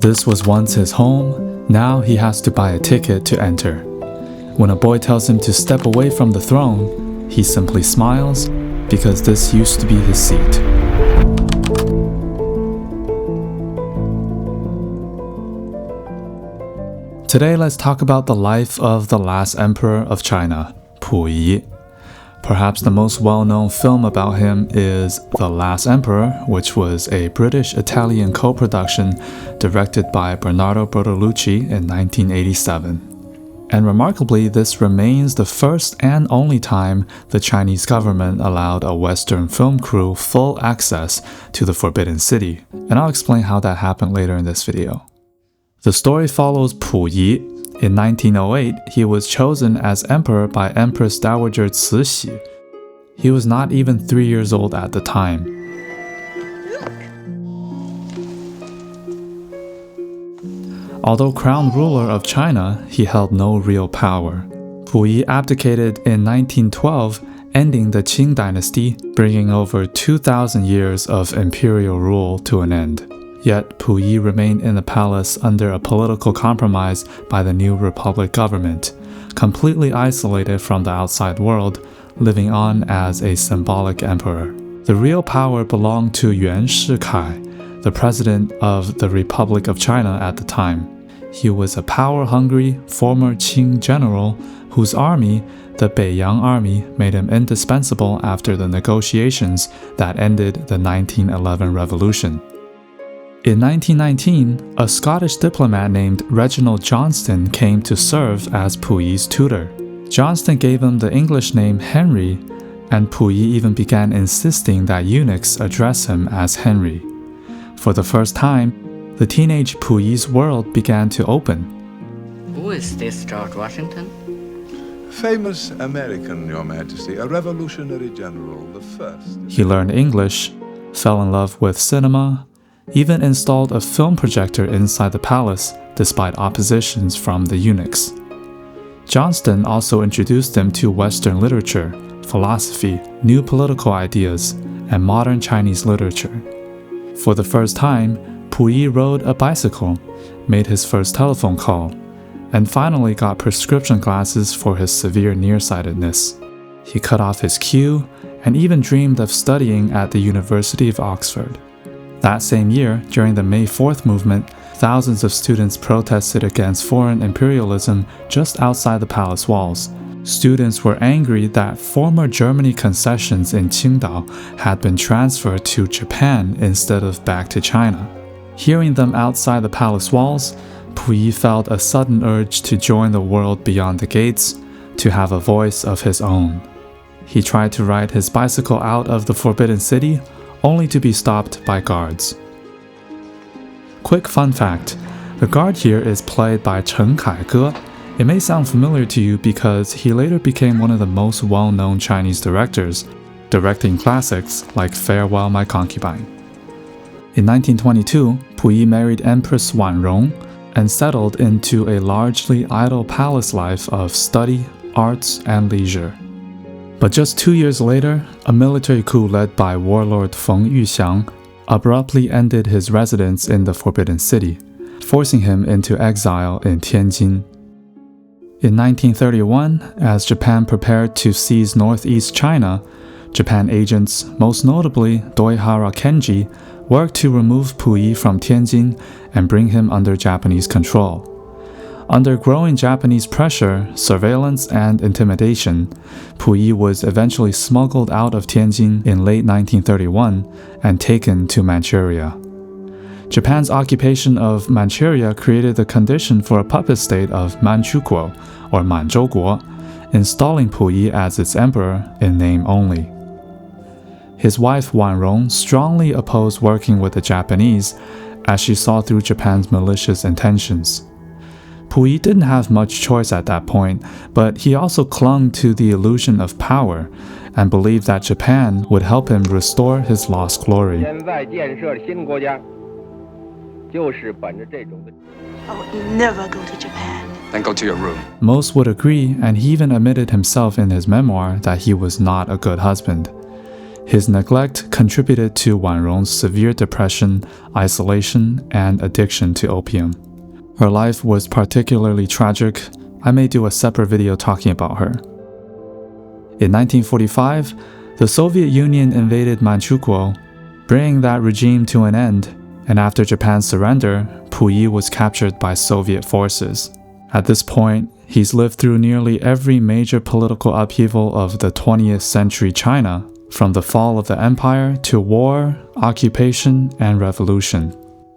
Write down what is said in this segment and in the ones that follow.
This was once his home, now he has to buy a ticket to enter. When a boy tells him to step away from the throne, he simply smiles because this used to be his seat. Today, let's talk about the life of the last emperor of China, Puyi. Perhaps the most well-known film about him is The Last Emperor, which was a British-Italian co-production directed by Bernardo Bertolucci in 1987. And remarkably, this remains the first and only time the Chinese government allowed a Western film crew full access to the Forbidden City, and I'll explain how that happened later in this video. The story follows Puyi. In 1908, he was chosen as emperor by Empress Dowager Cixi. He was not even 3 years old at the time. Although crowned ruler of China, he held no real power. Puyi abdicated in 1912, ending the Qing dynasty, bringing over 2,000 years of imperial rule to an end. Yet Puyi remained in the palace under a political compromise by the new republic government, completely isolated from the outside world, living on as a symbolic emperor. The real power belonged to Yuan Shikai, the president of the Republic of China at the time. He was a power-hungry former Qing general whose army, the Beiyang Army, made him indispensable after the negotiations that ended the 1911 revolution. In 1919, a Scottish diplomat named Reginald Johnston came to serve as Puyi's tutor. Johnston gave him the English name Henry, and Puyi even began insisting that eunuchs address him as Henry. For the first time, the teenage Puyi's world began to open. Who is this George Washington? Famous American, Your Majesty, a revolutionary general, the first. He learned English, fell in love with cinema, even installed a film projector inside the palace despite oppositions from the eunuchs. Johnston also introduced him to Western literature, philosophy, new political ideas, and modern Chinese literature. For the first time, Puyi rode a bicycle, made his first telephone call, and finally got prescription glasses for his severe nearsightedness. He cut off his queue and even dreamed of studying at the University of Oxford. That same year, during the May 4th movement, thousands of students protested against foreign imperialism just outside the palace walls. Students were angry that former Germany concessions in Qingdao had been transferred to Japan instead of back to China. Hearing them outside the palace walls, Puyi felt a sudden urge to join the world beyond the gates, to have a voice of his own. He tried to ride his bicycle out of the Forbidden City, only to be stopped by guards. Quick fun fact, the guard here is played by Chen Kaige. It may sound familiar to you because he later became one of the most well-known Chinese directors, directing classics like Farewell My Concubine. In 1922, Puyi married Empress Wanrong and settled into a largely idle palace life of study, arts, and leisure. But just 2 years later, a military coup led by warlord Feng Yuxiang abruptly ended his residence in the Forbidden City, forcing him into exile in Tianjin. In 1931, as Japan prepared to seize northeast China, Japan agents, most notably Doihara Kenji, worked to remove Puyi from Tianjin and bring him under Japanese control. Under growing Japanese pressure, surveillance, and intimidation, Puyi was eventually smuggled out of Tianjin in late 1931 and taken to Manchuria. Japan's occupation of Manchuria created the condition for a puppet state of Manchukuo, or Manchukuo, installing Puyi as its emperor in name only. His wife Wanrong strongly opposed working with the Japanese, as she saw through Japan's malicious intentions. Puyi didn't have much choice at that point, but he also clung to the illusion of power and believed that Japan would help him restore his lost glory. I would never go to Japan. Then go to your room. Most would agree, and he even admitted himself in his memoir that he was not a good husband. His neglect contributed to Wanrong's severe depression, isolation, and addiction to opium. Her life was particularly tragic. I may do a separate video talking about her. In 1945, the Soviet Union invaded Manchukuo, bringing that regime to an end, and after Japan's surrender, Puyi was captured by Soviet forces. At this point, he's lived through nearly every major political upheaval of the 20th century China, from the fall of the empire to war, occupation, and revolution.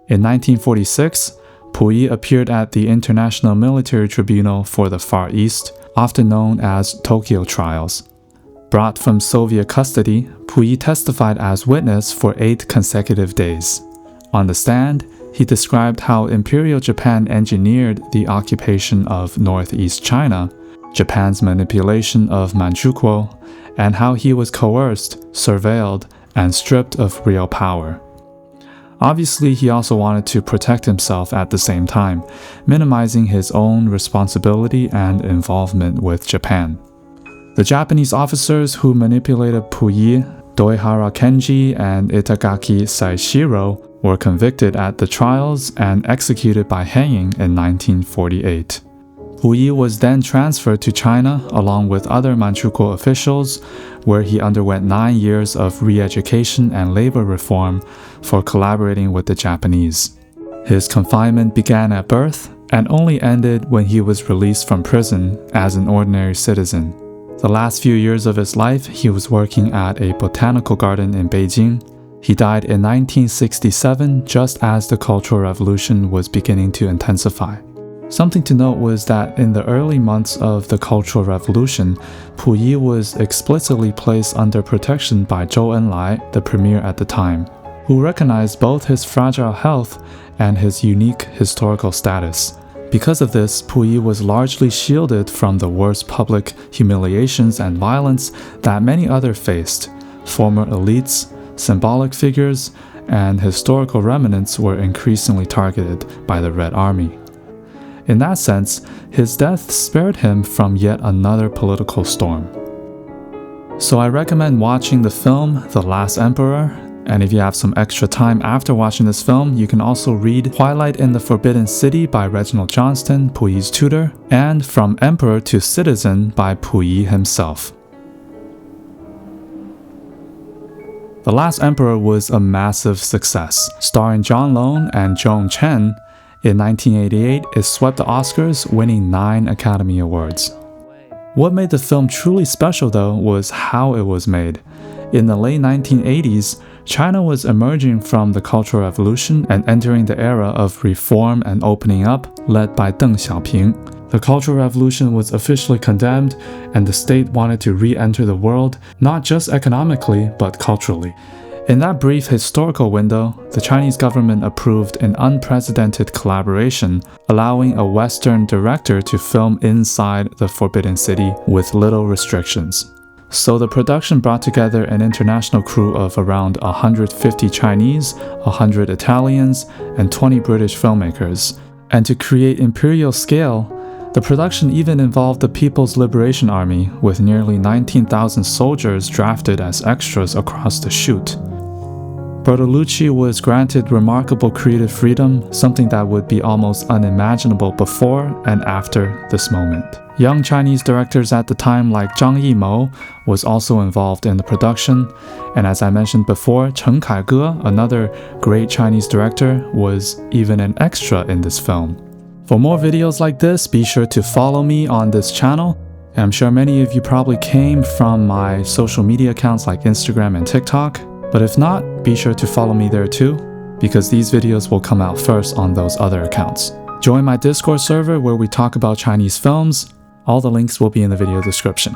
In 1946, Puyi appeared at the International Military Tribunal for the Far East, often known as Tokyo Trials. Brought from Soviet custody, Puyi testified as witness for 8 consecutive days. On the stand, he described how Imperial Japan engineered the occupation of northeast China, Japan's manipulation of Manchukuo, and how he was coerced, surveilled, and stripped of real power. Obviously, he also wanted to protect himself at the same time, minimizing his own responsibility and involvement with Japan. The Japanese officers who manipulated Puyi, Doihara Kenji and Itagaki Saishiro, were convicted at the trials and executed by hanging in 1948. Puyi was then transferred to China along with other Manchukuo officials, where he underwent 9 years of re-education and labor reform for collaborating with the Japanese. His confinement began at birth and only ended when he was released from prison as an ordinary citizen. The last few years of his life, he was working at a botanical garden in Beijing. He died in 1967, just as the Cultural Revolution was beginning to intensify. Something to note was that in the early months of the Cultural Revolution, Puyi was explicitly placed under protection by Zhou Enlai, the premier at the time, who recognized both his fragile health and his unique historical status. Because of this, Puyi was largely shielded from the worst public humiliations and violence that many others faced. Former elites, symbolic figures, and historical remnants were increasingly targeted by the Red Army. In that sense, his death spared him from yet another political storm. So I recommend watching the film The Last Emperor, and if you have some extra time after watching this film, you can also read Twilight in the Forbidden City by Reginald Johnston, Puyi's tutor, and From Emperor to Citizen by Puyi himself. The Last Emperor was a massive success. Starring John Lone and Joan Chen, in 1988, it swept the Oscars, winning 9 Academy Awards. What made the film truly special, though, was how it was made. In the late 1980s, China was emerging from the Cultural Revolution and entering the era of reform and opening up, led by Deng Xiaoping. The Cultural Revolution was officially condemned, and the state wanted to re-enter the world, not just economically, but culturally. In that brief historical window, the Chinese government approved an unprecedented collaboration, allowing a Western director to film inside the Forbidden City with little restrictions. So the production brought together an international crew of around 150 Chinese, 100 Italians, and 20 British filmmakers. And to create imperial scale, the production even involved the People's Liberation Army, with nearly 19,000 soldiers drafted as extras across the shoot. Bertolucci was granted remarkable creative freedom, something that would be almost unimaginable before and after this moment. Young Chinese directors at the time like Zhang Yimou was also involved in the production, and as I mentioned before, Chen Kaige, another great Chinese director, was even an extra in this film. For more videos like this, be sure to follow me on this channel. And I'm sure many of you probably came from my social media accounts like Instagram and TikTok. But if not, be sure to follow me there too, because these videos will come out first on those other accounts. Join my Discord server where we talk about Chinese films. All the links will be in the video description.